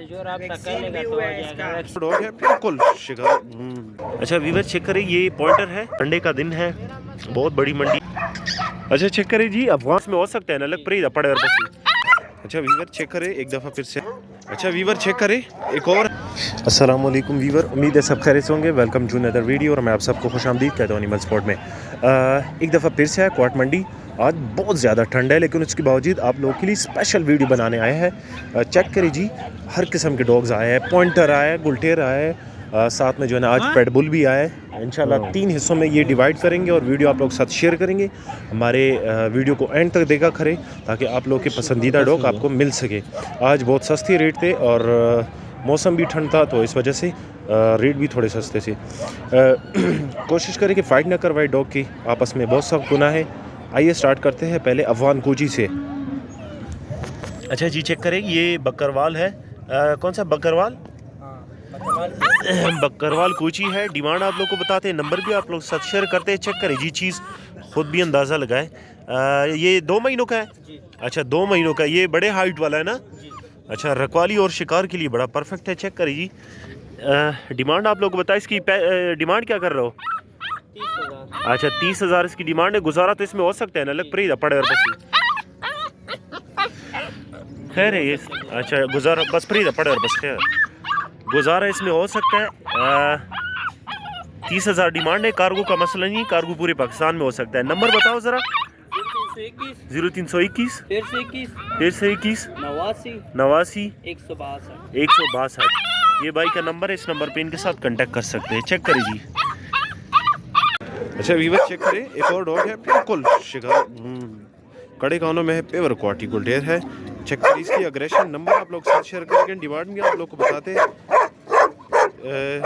जो रब्ता कर लेगा तो हो जाएगा। डॉग है बिल्कुल शिकार। अच्छा वीवर चेक करें, ये पॉइंटर है, संडे का दिन है, बहुत बड़ी मंडी। अच्छा चेक करें जी, अफगान में हो सकता है ना अलग पड़े पड़े और बस। अच्छा वीवर चेक करें एक दफ़ा फिर से। अच्छा वीवर चेक करें एक और। अस्सलाम वालेकुम वीवर, उम्मीद है सब खैरियत से होंगे। वेलकम टू अनदर वीडियो और मैं आप सबको खुशामदीद कहता हूँ एनिमल स्पॉट में। एक दफ़ा फिर से है क्वाट मंडी। आज बहुत ज़्यादा ठंड है लेकिन उसके बावजूद आप लोगों के लिए स्पेशल वीडियो बनाने आए हैं। चेक करिए जी, हर किस्म के डॉग्स आए हैं, पॉइंटर आए हैं, गुलटेर आए हैं, साथ में जो है ना आज पेटबुल भी आए। इंशाल्लाह 3 हिस्सों में ये डिवाइड करेंगे और वीडियो आप लोग साथ शेयर करेंगे। हमारे वीडियो को एंड तक देखा करें ताकि आप लोग के पसंदीदा डॉग आपको मिल सके। आज बहुत सस्ते रेट थे और मौसम भी ठंड था तो इस वजह से रेट भी थोड़े सस्ते थे। कोशिश करें कि फ़ाइट ना करवाए डॉग की, आपस में बहुत सख्त गुनाह है। आइए स्टार्ट करते हैं पहले अफगान कोची से। अच्छा जी चेक करें, ये बकरवाल है। कौन सा बकरवाल? बकरवाल कोची है। डिमांड आप लोग को बताते हैं, नंबर भी आप लोग साथ शेयर करते हैं। चेक करें जी, चीज़ खुद भी अंदाज़ा लगाए। ये 2 महीनों का है। अच्छा 2 महीनों का, ये बड़े हाइट वाला है ना। अच्छा रखवाली और शिकार के लिए बड़ा परफेक्ट है। चेक करें जी, डिमांड आप लोग को बताएं। इसकी डिमांड क्या कर रहे हो? 30,000। अच्छा 30,000 इसकी डिमांड है। गुजारा तो इसमें हो सकता है ना, अलग पड़े पड़े और बस। खैर है ये, अच्छा गुजारा बस पड़े पड़े और बस खैर गुजारा इसमें हो सकता है। 30,000 डिमांड है। कार्गो का मसला नहीं, कार्गो पूरे पाकिस्तान में हो सकता है। नंबर बताओ ज़रा। 0321 फिर से 21 89 162। ये भाई का नंबर है, इस नंबर पे इनके साथ कांटेक्ट कर सकते हैं। चेक करें जी। अच्छा वीवर चेक करें, एक और डॉग है बिल्कुल शिकार, कड़े कानों में है, पेवर क्वालिटी गुलटेर है। चेक करें इसकी अग्रेशन। नंबर आप लोग साथ शेयर करेंगे, डिमांड भी आप लोग को बताते हैं।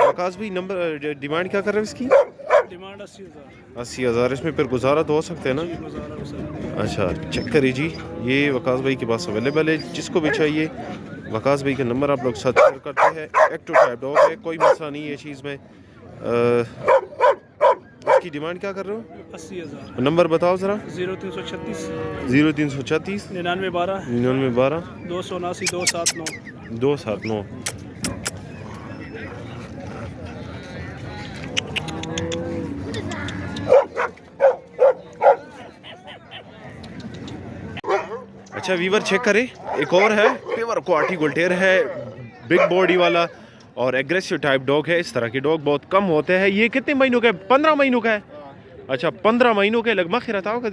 आकाश भाई नंबर डिमांड क्या कर रहे हैं इसकी? डिमांड 80,000। इसमें फिर गुजारा तो हो सकते हैं ना। अच्छा चेक करिए जी, ये वकास भाई के पास अवेलेबल है, जिसको भी चाहिए वकास भाई का नंबर आप लोग साथ शेयर करते हैं। एक्टिव टाइप डॉग है, कोई मसला नहीं है चीज़ में। इसकी डिमांड क्या कर रहे हो? 80,000। नंबर बताओ ज़रा। 0336 0336 9912 9912 279 279। 279। अच्छा वीवर चेक करें, एक और है, पेवर क्वालिटी गुलटेर है, बिग बॉडी वाला और एग्रेसिव टाइप डॉग है। इस तरह के डॉग बहुत कम होते हैं। ये कितने महीनों का है? 15 महीनों का है। अच्छा 15 महीनों के लगभग खिराताओ का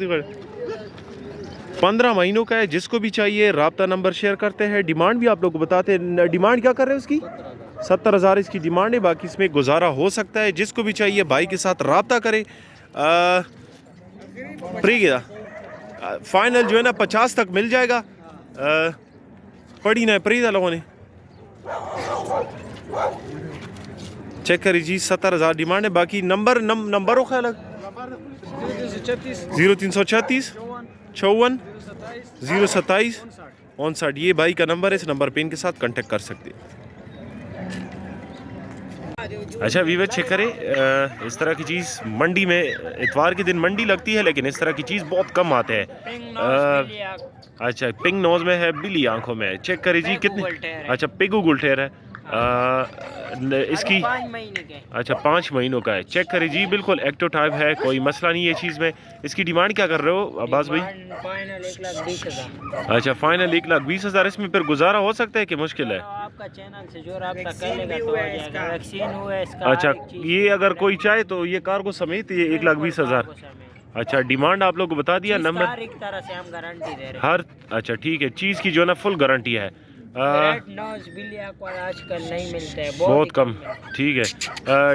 15 महीनों का है। जिसको भी चाहिए राब्ता नंबर शेयर करते हैं। डिमांड भी आप लोग को बताते हैं। डिमांड क्या कर रहे हैं उसकी? 70,000 इसकी डिमांड है, बाकी इसमें गुजारा हो सकता है। जिसको भी चाहिए भाई के साथ राब्ता करें। प्रिया फाइनल जो है ना 50 तक मिल जाएगा। पड़ी ना प्रीदा लोगों ने। चेक करिए जी, 70,000 डिमांड है। बाकी नंबरों का अलग 0336 54 027 59। ये भाई का नंबर है, इस नंबर पे इनके साथ कांटेक्ट कर सकते हैं। अच्छा वीवर चेक करें, इस तरह की चीज़ मंडी में इतवार के दिन मंडी लगती है लेकिन इस तरह की चीज़ बहुत कम आते हैं। अच्छा पिंक नोज में है, बिली आंखों में। चेक करिए जी कितने। अच्छा पिगू गुलटेर है। इसकी 5 महीने के। अच्छा 5 महीनों का है। चेक करिए जी, बिल्कुल एक्टिव टाइप है, कोई मसला नहीं है चीज़ में। इसकी डिमांड क्या कर रहे हो अब्बास भाई? फाइनल 1,20,000। अच्छा फाइनल 1,20,000। इसमें फिर गुजारा हो सकता है कि मुश्किल है? आपका चैनल से जो रब्ता कर लेगा तो हो जाएगा। वैक्सीन हुआ है इसका। अच्छा ये अगर कोई चाहे तो ये कार्गो समेत ये 1,20,000। अच्छा डिमांड आप लोग को बता दिया। नंबर एक तरह से हम गारंटी दे रहे हैं हर। अच्छा ठीक है, चीज़ की जो है ना फुल गारंटी है। आजकल नहीं मिलते हैं, बहुत कम। ठीक है,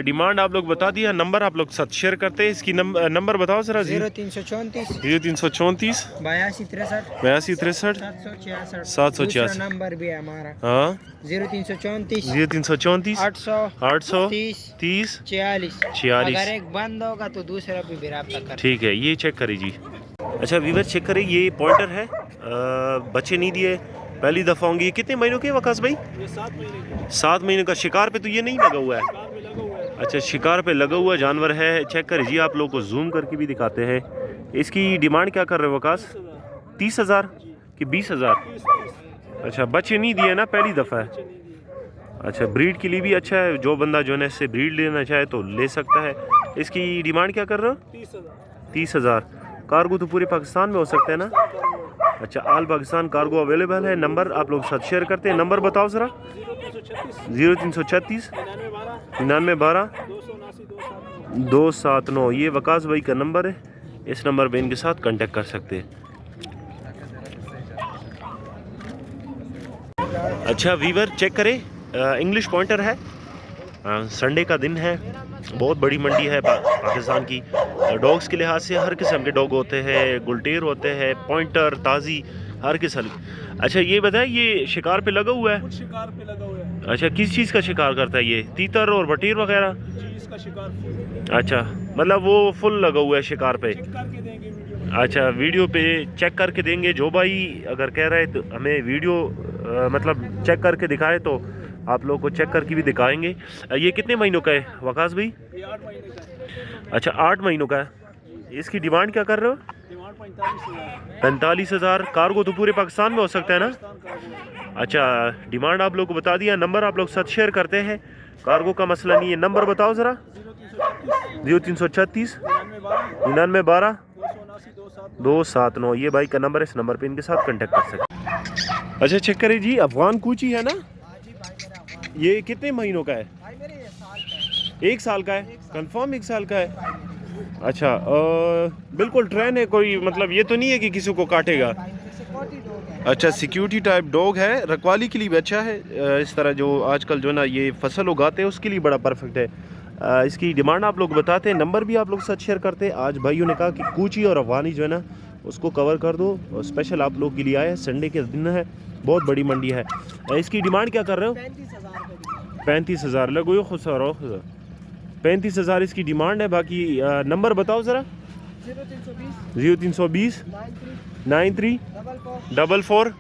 डिमांड आप लोग बता दिया। नंबर आप लोग साथ शेयर करते हैं। इसकी नंबर बताओ जरा। 0334 0334 82 63 62 63 786 786। नंबर भी है हमारा। हाँ 0334 800 30 30 46। 46। अगर एक बंद होगा तो दूसरा भी रब्ता कर। ठीक है, ये चेक करिए जी। अच्छा वीवर चेक करें, ये पॉइंटर है, बच्चे नहीं दिए, पहली दफ़ा होंगी। ये कितने महीनों के वकास भाई? ये 7 महीने के। 7 महीने का। शिकार पे तो ये नहीं लगा हुआ है। कार में लगा हुआ है। अच्छा शिकार पे लगा हुआ जानवर है। चेक करिए जी, आप लोगों को जूम करके भी दिखाते हैं। इसकी डिमांड क्या कर रहे हो वकास? 30,000 कि 20,000? अच्छा बच्चे नहीं दिए ना, पहली दफ़ा है। अच्छा, ब्रीड के लिए भी अच्छा है, जो बंदा जो है ना इससे ब्रीड लेना चाहे तो ले सकता है। इसकी डिमांड क्या कर रहे हो? 30,000। 30,000। कार्गो तो पूरे पाकिस्तान में हो सकता है ना? अच्छा, ऑल पाकिस्तान कार्गो अवेलेबल है। नंबर आप लोग साथ शेयर करते हैं, नंबर बताओ ज़रा। 0336 9912 279। ये वकास भाई का नंबर है, इस नंबर पे इनके साथ कांटेक्ट कर सकते हैं। अच्छा वीवर चेक करें, इंग्लिश पॉइंटर है, संडे का दिन है, बहुत बड़ी मंडी है पाकिस्तान की। डॉग्स के लिहाज से हर किस्म के डॉग होते हैं, गुलटेर होते हैं, पॉइंटर, ताज़ी, हर किस्म। अच्छा ये बताएं, ये शिकार पे लगा हुआ है? कुछ शिकार पे लगा हुआ है। अच्छा, किस चीज़ का शिकार करता है ये? तीतर और बटीर वगैरह? जी, इसका शिकार फुल अच्छा, मतलब वो फुल लगा हुआ है शिकार पे। चेक करके देंगे वीडियो में। अच्छा, वीडियो पे चेक करके देंगे। जो भाई अगर कह रहा है तो हमें वीडियो मतलब चेक करके दिखाए तो आप लोगों को चेक करके भी दिखाएंगे। ये कितने महीनों का है वकास भाई? ये 8 महीने का है। अच्छा, 8 महीनों का है। इसकी डिमांड क्या कर रहे हो? डिमांड 45,000। 45,000। कार्गो तो पूरे पाकिस्तान में हो सकता है ना? पाकिस्तान का वो। अच्छा, डिमांड आप लोग को बता दिया, नंबर आप लोग साथ शेयर करते हैं, कार्गो का मसला नहीं है। नंबर बताओ ज़रा। 0336 9912 279। ये भाई का नंबर है, इस नंबर पे इनके साथ कांटेक्ट कर सकते हैं। अच्छा चेक करें जी, अफगान कूची है ना? ये कितने महीनों का है? 1 साल का है। कंफर्म 1 साल का है? अच्छा, बिल्कुल ट्रेन है, कोई मतलब ये तो नहीं है कि किसी को काटेगा? अच्छा, सिक्योरिटी टाइप डॉग है, रखवाली के लिए भी अच्छा है। इस तरह जो आजकल जो ना ये फसल उगाते हैं उसके लिए बड़ा परफेक्ट है। इसकी डिमांड आप लोग बताते हैं, नंबर भी आप लोग साथ शेयर करते हैं। आज भाइयों ने कहा कि कूची और अफगानी जो है ना उसको कवर कर दो, स्पेशल आप लोग के लिए आए, संडे के दिन है, बहुत बड़ी मंडी है। इसकी डिमांड क्या कर रहे हो? 35,000 लगो खुद 35,000 इसकी डिमांड है। बाकी नंबर बताओ ज़रा। 0320 93 44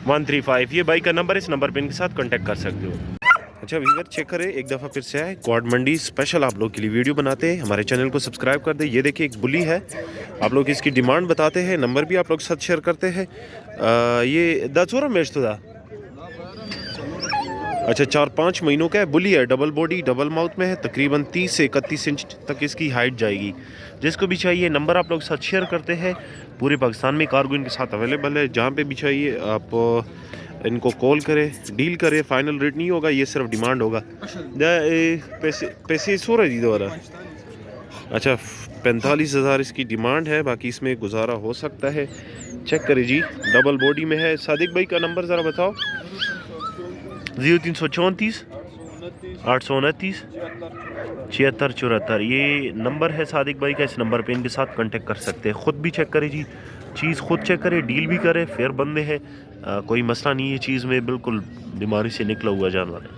135। ये बाइक का नंबर है, इस नंबर पे इनके साथ कांटेक्ट कर सकते हो। अच्छा व्यूअर चेक करें, एक दफ़ा फिर से आए, क्वाड मंडी स्पेशल आप लोग के लिए वीडियो बनाते हैं। हमारे चैनल को सब्सक्राइब कर दे। ये देखिए एक बुली है, आप लोग इसकी डिमांड बताते हैं, नंबर भी आप लोग साथ शेयर करते हैं। ये दाचोरा मैच तो था। अच्छा, 4-5 महीनों का है, बुली है, डबल बॉडी डबल माउथ में है, तकरीबन 30 से 31 इंच तक इसकी हाइट जाएगी। जिसको भी चाहिए नंबर आप लोग साथ शेयर करते हैं। पूरे पाकिस्तान में कार्गो इनके साथ अवेलेबल है, जहाँ पे भी चाहिए आप इनको कॉल करें, डील करें, फाइनल रेट नहीं होगा, ये सिर्फ डिमांड होगा। पैसे सो रहे दोबारा। अच्छा, 45,000 इसकी डिमांड है, बाकी इसमें गुजारा हो सकता है। चेक करें जी, डबल बॉडी में है। सादिक भाई का नंबर ज़रा बताओ। 0334 829 7674। ये नंबर है सादिक भाई का, इस नंबर पे इनके साथ कांटेक्ट कर सकते हैं। ख़ुद भी चेक करें जी, चीज़ खुद चेक करें, डील भी करें, फेयर बंदे हैं, कोई मसला नहीं है चीज़ में, बिल्कुल बीमारी से निकला हुआ जानवर है।